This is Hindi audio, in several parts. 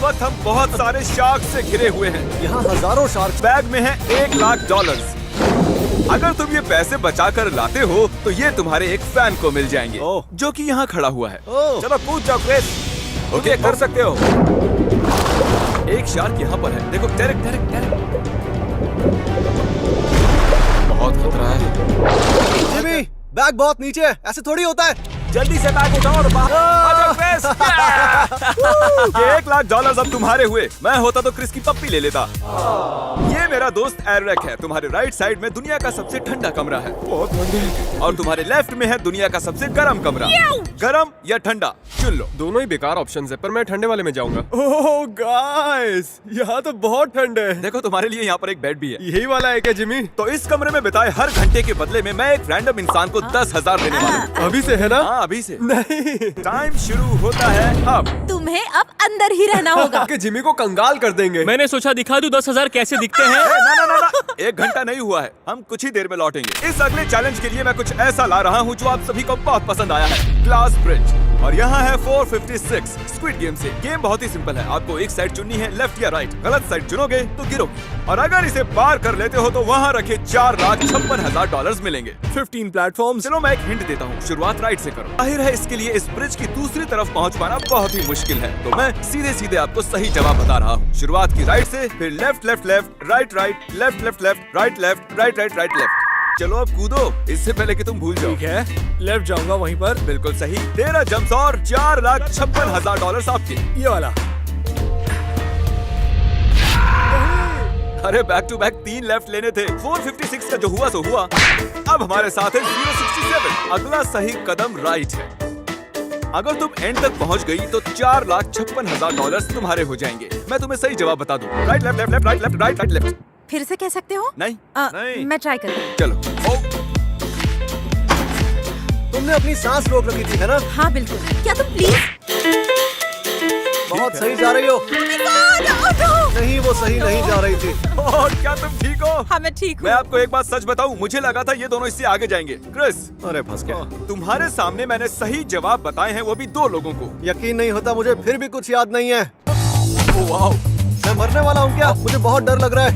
वक्त हम बहुत सारे शार्क से घिरे हुए हैं। यहाँ हजारों शार्क। बैग में है $1,00,000। अगर तुम ये पैसे बचा कर लाते हो तो ये तुम्हारे एक फैन को मिल जाएंगे जो कि यहाँ खड़ा हुआ है। चलो कूद जाओ क्रिस। ओके कर सकते हो। एक शार्क यहाँ पर है। देखो डेरेक डेरेक डेरेक। बहुत खतरा है। जिमी बैग बहुत नीचे है, ऐसे थोड़ी होता है। जल्दी से बैग उठाओ और बाहर आ जाओ क्रिस। ये $1,00,000 अब तुम्हारे हुए। मैं होता तो क्रिस की पप्पी ले लेता। ये मेरा दोस्त एरिक है। तुम्हारे राइट साइड में दुनिया का सबसे ठंडा कमरा है। बहुत ठंडा। और तुम्हारे लेफ्ट में है दुनिया का सबसे गर्म कमरा। गर्म या ठंडा चुन लो। दोनों ही बेकार ऑप्शंस है, पर मैं ठंडे वाले में जाऊंगा। ओह गाइस, यहाँ तो बहुत ठंड है। देखो तुम्हारे लिए यहाँ पर एक बेड भी है। यही वाला है क्या जिमी? तो इस कमरे में बिताए हर घंटे के बदले में मैं एक रैंडम इंसान को 10,000 देने वाला हूँ। अभी से है ना? हाँ अभी से। नहीं, टाइम शुरू होता है अब। तुम्हें अब अंदर ही रहना होगा। कि जिमी को कंगाल कर देंगे। मैंने सोचा दिखा दूं 10,000 कैसे दिखते हैं। ना ना ना ना, 1 घंटा नहीं हुआ है। हम कुछ ही देर में लौटेंगे। इस अगले चैलेंज के लिए मैं कुछ ऐसा ला रहा हूँ जो आप सभी को बहुत पसंद आया है। Glass bridge. और यहाँ है 456 स्क्विड गेम से। गेम बहुत ही सिंपल है। आपको एक साइड चुननी है, लेफ्ट या राइट। गलत साइड चुनोगे तो गिरोगे। और अगर इसे पार कर लेते हो तो वहाँ रखे $4,56,000 मिलेंगे। 15 प्लेटफॉर्म। चलो मैं एक हिंट देता हूँ, शुरुआत राइट से करो। जाहिर है इसके लिए इस ब्रिज की दूसरी तरफ पहुँच पाना बहुत ही मुश्किल है, तो मैं सीधे सीधे आपको सही जवाब बता रहा हूँ। शुरुआत की राइट से, फिर left left left, right right, left left left, right left, right right right left. चलो अब कूदो, इससे पहले कि तुम भूल जाओ। ठीक है, लेफ्ट जाऊंगा वहीं पर। बिल्कुल सही। 13 जंप्स और $4,56,000 आपके। ये वाला। अरे बैक टू बैक 3 लेफ्ट लेने थे। 456 का जो हुआ सो हुआ। अब हमारे साथ है 067। अगला सही कदम राइट है। अगर तुम एंड तक पहुंच गई तो $4,56,000 तुम्हारे हो जाएंगे। मैं तुम्हें सही जवाब बता दूं। Right left left left, right left right right left. फिर से कह सकते हो? नहीं नहीं। मैं ट्राई करती हूँ। चलो। तुमने अपनी सांस रोक रखी थी है ना? हाँ बिल्कुल। क्या तुम प्लीज? बहुत सही जा रही हो। नहीं वो सही नहीं जा रही थी। और क्या तुम ठीक हो? हाँ मैं ठीक मैं हूँ। आपको एक बात सच बताऊं, मुझे लगा था ये दोनों इससे आगे जाएंगे। क्रिस, अरे फंस गया। तुम्हारे सामने मैंने सही जवाब बताए हैं, वो भी 2 लोगों को। यकीन नहीं होता मुझे, फिर भी कुछ याद नहीं है। ओह वाओ, मैं मरने वाला हूँ क्या? मुझे बहुत डर लग रहा है।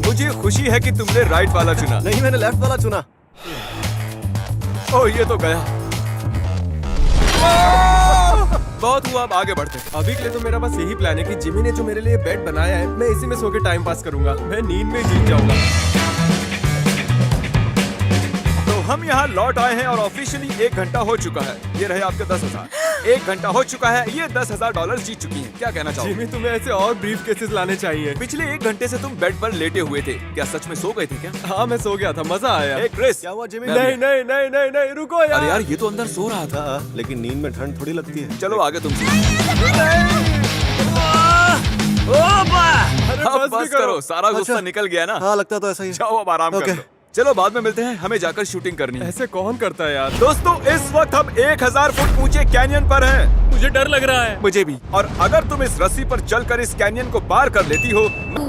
मुझे खुशी है कि तुमने राइट वाला चुना। नहीं मैंने लेफ्ट वाला चुना। ओह ये तो गया। बहुत हुआ, अब आगे बढ़ते हैं। अभी के लिए तो मेरा बस यही प्लान है कि जिमी ने जो मेरे लिए बेड बनाया है, मैं इसी में सो के टाइम पास करूंगा। मैं नींद में जीत जाऊंगा। तो हम यहाँ लौट आए हैं और ऑफिशियली 1 घंटा हो चुका है। ये रहे आपके 10,000। 1 घंटा हो चुका है, ये $10,000 जीत चुकी हैं। क्या कहना चाहोगे? जिमी तुम्हें ऐसे और ब्रीफ केसेस लाने चाहिए। पिछले 1 घंटे से तुम बेड पर लेटे हुए थे। क्या सच में सो गए थे क्या? हाँ मैं सो गया था, मजा आया। ए क्रिस, क्या हुआ जिमी? नहीं नहीं नहीं नहीं नहीं, रुको यार। अरे यार ये तो अंदर सो रहा था। हाँ, लेकिन नींद में ठंड थोड़ी लगती है। चलो आगे तुम। अरे अब बस भी बस करो, सारा गुस्सा अच्छा। निकल गया ना। हाँ लगता तो ऐसा ही है। जाओ अब आराम कर ओके। लो। चलो बाद में मिलते हैं, हमें जाकर शूटिंग करनी है। ऐसे कौन करता है यार? दोस्तों इस वक्त हम 1000 फुट ऊंचे कैनियन पर हैं। मुझे डर लग रहा है। मुझे भी। और अगर तुम इस रस्सी पर चलकर इस कैनियन को पार कर लेती हो,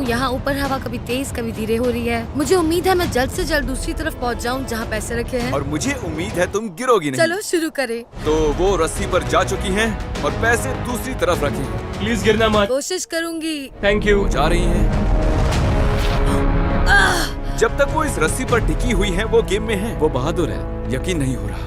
यहाँ ऊपर हवा कभी तेज कभी धीरे हो रही है। मुझे उम्मीद है मैं जल्द से जल्द दूसरी तरफ पहुँच जाऊँ जहाँ पैसे रखे हैं। और मुझे उम्मीद है तुम गिरोगी नहीं। चलो शुरू करें। तो वो रस्सी पर जा चुकी हैं और पैसे दूसरी तरफ रखे हैं। प्लीज गिरना मत। कोशिश करूंगी। Thank you. वो जा रही हैं। जब तक वो इस रस्सी पर टिकी हुई हैं, वो गेम में हैं। वो बहादुर है। यकीन नहीं हो रहा,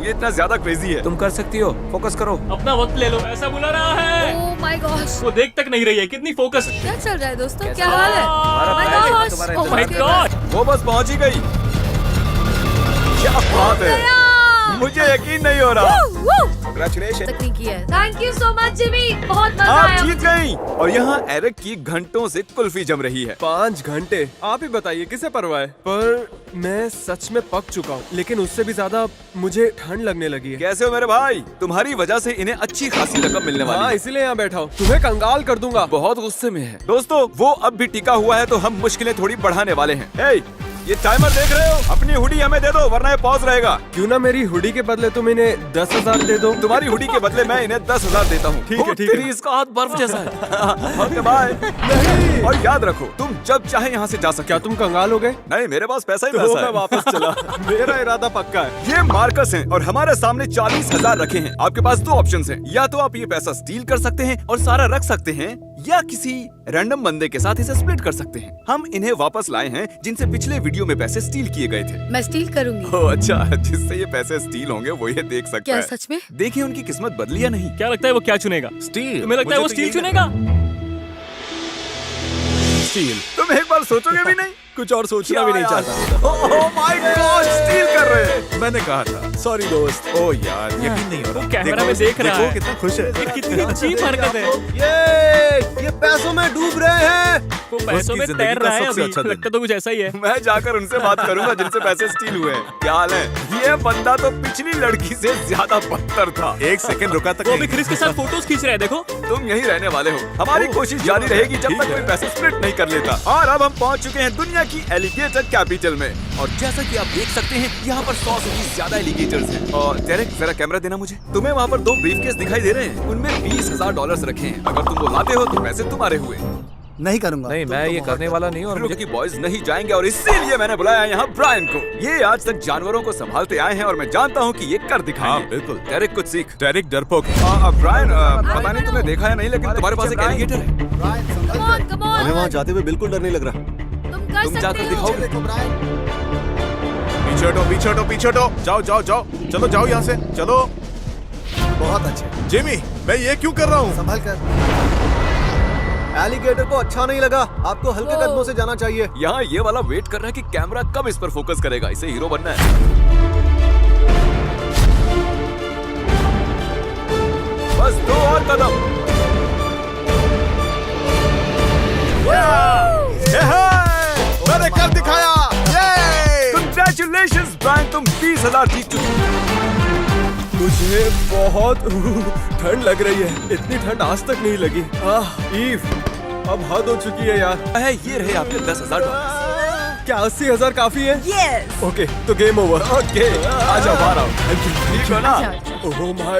ये इतना ज्यादा क्रेजी है। तुम कर सकती हो, फोकस करो। अपना वक्त ले लो, ऐसा बुला रहा है। ओह माय गॉश, वो देख तक नहीं रही है, कितनी फोकस है। क्या चल रहा है दोस्तों? क्या हाल है? हमारा माय plan है, गॉश, तुम्हारा ओह माय गॉड। वो बस पहुंच ही गई। क्या बात है, मुझे यकीन नहीं हो रहा। Congratulations। तकनीकी है। Thank you so much Jimmy, बहुत मजा आप आया। जीत गई। और यहाँ एरिक की घंटों से कुल्फी जम रही है। 5 घंटे? आप ही बताइए किसे परवाह है? पर मैं सच में पक चुका हूँ, लेकिन उससे भी ज्यादा मुझे ठंड लगने लगी है। कैसे हो मेरे भाई? तुम्हारी वजह से इन्हें अच्छी खासी रकम मिलने वाली हाँ है। इसीलिए यहाँ बैठा हूँ, तुम्हें कंगाल कर दूंगा। बहुत गुस्से में है। दोस्तों वो अब भी टिका हुआ है, तो हम मुश्किलें थोड़ी बढ़ाने वाले हैं। हे, ये टाइमर देख रहे हो? अपनी हुडी हमें दे दो वरना ये पॉज रहेगा। क्यों ना मेरी हुडी के बदले तुम इन्हें 10,000 दे दो। तुम्हारी हुडी के बदले मैं इन्हें 10,000 देता हूँ। ठीक है, ओ, ठीक है। तेरी इसका हाथ बर्फ जैसा है। Okay bye. और याद रखो तुम जब चाहे यहाँ से जा सकते क्या हो। तुम कंगाल हो गए? नहीं मेरे पास पैसा ही तो पैसा मैं है। वापस चला। मेरा इरादा पक्का है। ये मार्कस हैं और हमारे सामने 40,000 रखे हैं। आपके पास दो ऑप्शंस हैं, या तो आप ये पैसा स्टील कर सकते हैं और सारा रख सकते हैं, या किसी रैंडम बंदे के साथ इसे स्प्लिट कर सकते हैं। हम इन्हें वापस लाए हैं जिनसे पिछले वीडियो में पैसे स्टील किए गए थे। मैं स्टील करूंगी। ओह अच्छा, जिससे ये पैसे स्टील होंगे वो ये देख सकता क्या है। सच में? देखिए उनकी किस्मत बदली या नहीं। क्या लगता है वो क्या चुनेगा? स्टील। तुम्हें लगता है वो मुझे तो स्टील यही चुनेगा? स्टील। तुम एक बार सोचोगे भी नहीं? कुछ और सोचना भी नहीं चाहता। ओह माय गॉड, स्टील कर रहे हैं। मैंने कहा था। सॉरी दोस्त। ओ यार यकीन नहीं हो रहा। कैमरा में देख रहा देखो है। कितना खुश है। ये कितनी चीप हरकत है। ये पैसों में डूब रहे हैं। वो पैसों में उसकी तैर जिंदगी रहा का है सबसे अभी। अच्छा दिन। लगता तो कुछ ऐसा ही है। मैं जाकर उनसे बात करूंगा जिनसे पैसे स्टील हुए हैं। क्या हाल है? ये बंदा तो पिछली लड़की से ज्यादा बदतर था। एक सेकंड रुका तक वो अभी नहीं। क्रिस के साथ फोटोज खींच रहे हैं, देखो। तुम यहीं रहने वाले हो। हमारी कोशिश जारी रहेगी जब तक कोई पैसे स्प्लिट नहीं कर लेता। और अब हम पहुंच चुके हैं दुनिया की एलिगेटर कैपिटल में। और जैसा कि आप देख सकते हैं यहाँ पर 100 से भी ज्यादा एलिगेटर्स हैं। और डेरेक जरा कैमरा देना मुझे। तुम्हें वहाँ पर 2 ब्रीफकेस दिखाई दे रहे हैं, उनमें $20,000 रखे हैं। अगर तुम वो लाते हो तो पैसे तुम्हारे हुए। नहीं करूंगा। नहीं मैं ये करने वाला नहीं और मुझे कि बॉयज नहीं जाएंगे और इसीलिए मैंने बुलाया यहाँ ब्रायन को। ये आज तक जानवरों को संभालते आए हैं और मैं जानता हूँ कि ये कर दिखाएंगे। हाँ, बिल्कुल। डेरेक कुछ सीख। डायरेक्ट डरपोक है। ब्रायन पता नहीं तुमने देखा है नहीं, लेकिन तुम्हारे पास एक एलिगेटर है। Come on, come on। हमें वहाँ जाते हुए बिल्कुल डर नहीं लग रहा। तुम कर तुम सकते जाकर हो। दिखाओगे? पीछे हटो, पीछे हटो, पीछे हटो। जाओ जाओ जाओ, चलो जाओ यहाँ से, चलो। बहुत अच्छे। जिमी मैं ये क्यों कर रहा हूँ? संभल कर। एलिगेटर को अच्छा नहीं लगा। आपको हल्के कदमों से जाना चाहिए। यहाँ ये वाला वेट कर रहा है कि कैमरा कब इस पर फोकस करेगा। इसे हीरो बनना है। बस 2 और कदम। मैंने कर दिखाया। Congratulations ब्रायन, तुम 20,000 जीत चुके हो। मुझे बहुत ठंड लग रही है। इतनी ठंड आज तक नहीं लगी। ईव, अब हद हो चुकी है यार। ये रहे आपके $10,000। क्या 80,000 काफी है? यस। ओके, तो गेम ओवर। ओके, आ जाओ बाहर आओ। ठीक हो ना? Oh my